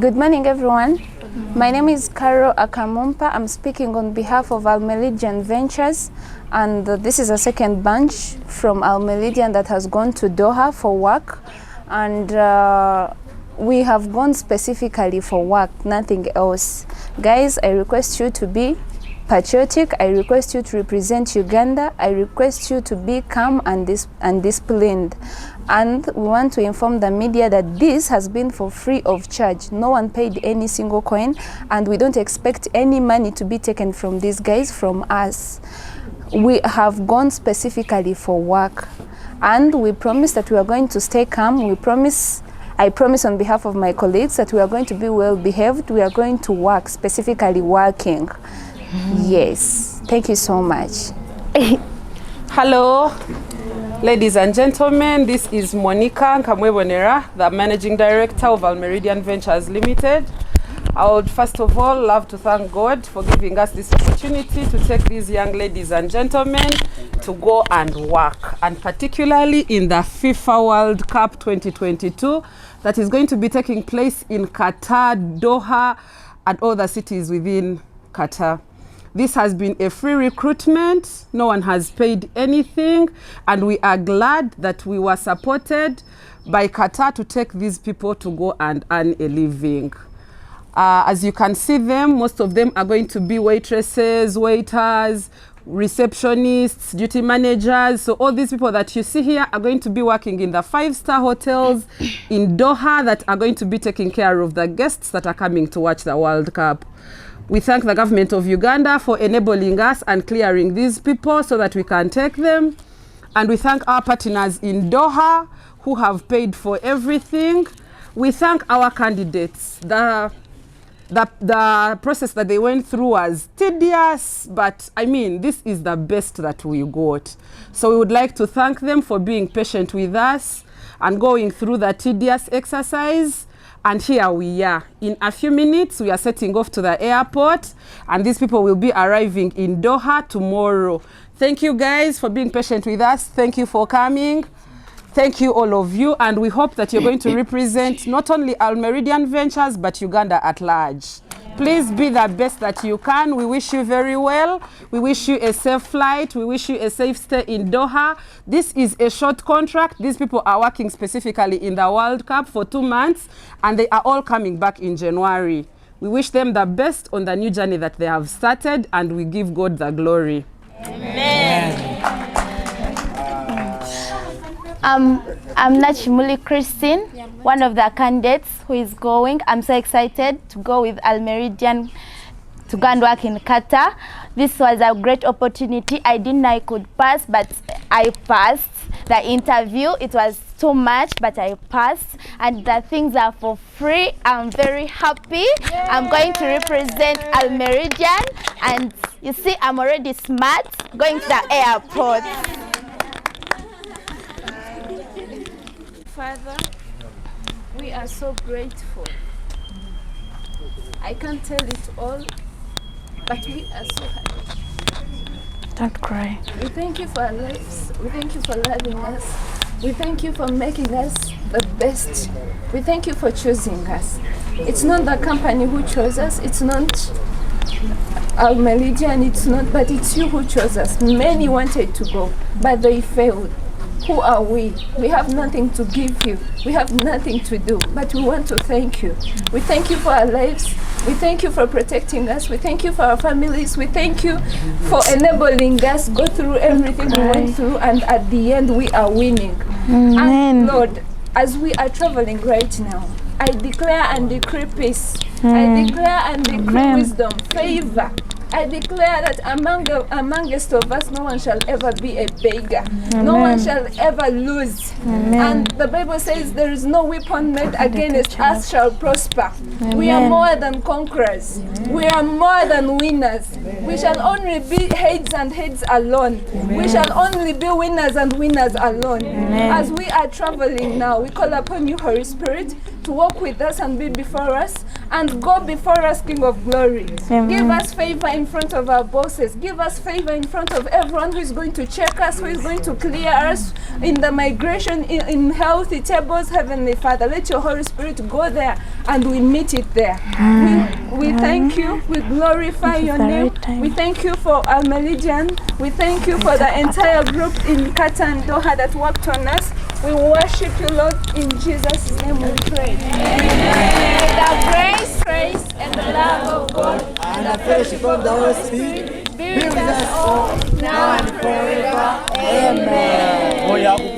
Good morning, everyone. My name is Carol Akamumpa. I'm speaking on behalf of Meridian Ventures, and this is a second bunch from Meridian that has gone to Doha for work, and we have gone specifically for work, nothing else. Guys, I request you to be patriotic. I request you to represent Uganda. I request you to be calm and disciplined. And we want to inform the media that this has been for free of charge. No one paid any single coin, and we don't expect any money to be taken from these guys from us. We have gone specifically for work, and we promise that we are going to stay calm. I promise on behalf of my colleagues that we are going to be well behaved. We are going to work, specifically working. Yes, thank you so much. Hello, ladies and gentlemen. This is Monica Nkamwebonera, the Managing Director of Meridian Ventures Limited. I would first of all love to thank God for giving us this opportunity to take these young ladies and gentlemen to go and work, and particularly in the FIFA World Cup 2022 that is going to be taking place in Qatar, Doha, and other cities within Qatar. This has been a free recruitment. No one has paid anything, and we are glad that we were supported by Qatar to take these people to go and earn a living. As you can see them, most of them are going to be waitresses, waiters, receptionists, duty managers. So all these people that you see here are going to be working in the 5-star hotels in Doha that are going to be taking care of the guests that are coming to watch the World Cup. We thank the government of Uganda for enabling us and clearing these people so that we can take them. And we thank our partners in Doha who have paid for everything. We thank our candidates. The process that they went through was tedious, but I mean, this is the best that we got. So we would like to thank them for being patient with us and going through the tedious exercise. And here we are. In a few minutes, we are setting off to the airport, and these people will be arriving in Doha tomorrow. Thank you guys for being patient with us. Thank you for coming. Thank you, all of you, and we hope that you're going to represent not only Meridian Ventures, but Uganda at large. Please be the best that you can. We wish you very well. We wish you a safe flight. We wish you a safe stay in Doha. This is a short contract. These people are working specifically in the World Cup for 2 months, and they are all coming back in January. We wish them the best on the new journey that they have started, and we give God the glory. Amen. I'm Nachimuli Christine, one of the candidates who is going. I'm so excited to go with Meridian to go and work in Qatar. This was a great opportunity. I didn't know I could pass, but I passed the interview. It was too much, but I passed, and the things are for free. I'm very happy. Yay. I'm going to represent Meridian, and you see, I'm already smart going to the airport. Father, we are so grateful. I can't tell it all, but we are so happy. Don't cry. We thank you for our lives. We thank you for loving us. We thank you for making us the best. We thank you for choosing us. It's not the company who chose us. It's not our Meridian. It's not, but it's you who chose us. Many wanted to go, but they failed. Who are we? We have nothing to give you. We have nothing to do, but we want to thank you. We thank you for our lives. We thank you for protecting us. We thank you for our families. We thank you for enabling us go through everything we went through, and at the end we are winning. Amen. And Lord, as we are traveling right now, I declare and decree peace. I declare and decree wisdom, favor. I declare that amongst of us, no one shall ever be a beggar. Amen. No one shall ever lose. Amen. And the Bible says there is no weapon made against us shall prosper. Amen. We are more than conquerors. Amen. We are more than winners. Amen. We shall only be heads and heads alone. Amen. We shall only be winners and winners alone. Amen. As we are traveling now, we call upon you, Holy Spirit, to walk with us and be before us, and go before us, King of Glory. Amen. Give us favor in front of our bosses. Give us favor in front of everyone who is going to check us, who is going to clear us in the migration, in healthy tables, Heavenly Father. Let your Holy Spirit go there and we meet it there. We thank you. We glorify your name. We thank you for our Meridian. We thank you for the entire group in Qatar and Doha that worked on us. We worship you, Lord. In Jesus' name we pray. Amen. The grace, and the love of God and the fellowship of the Holy Spirit be with us all now and forever. Amen.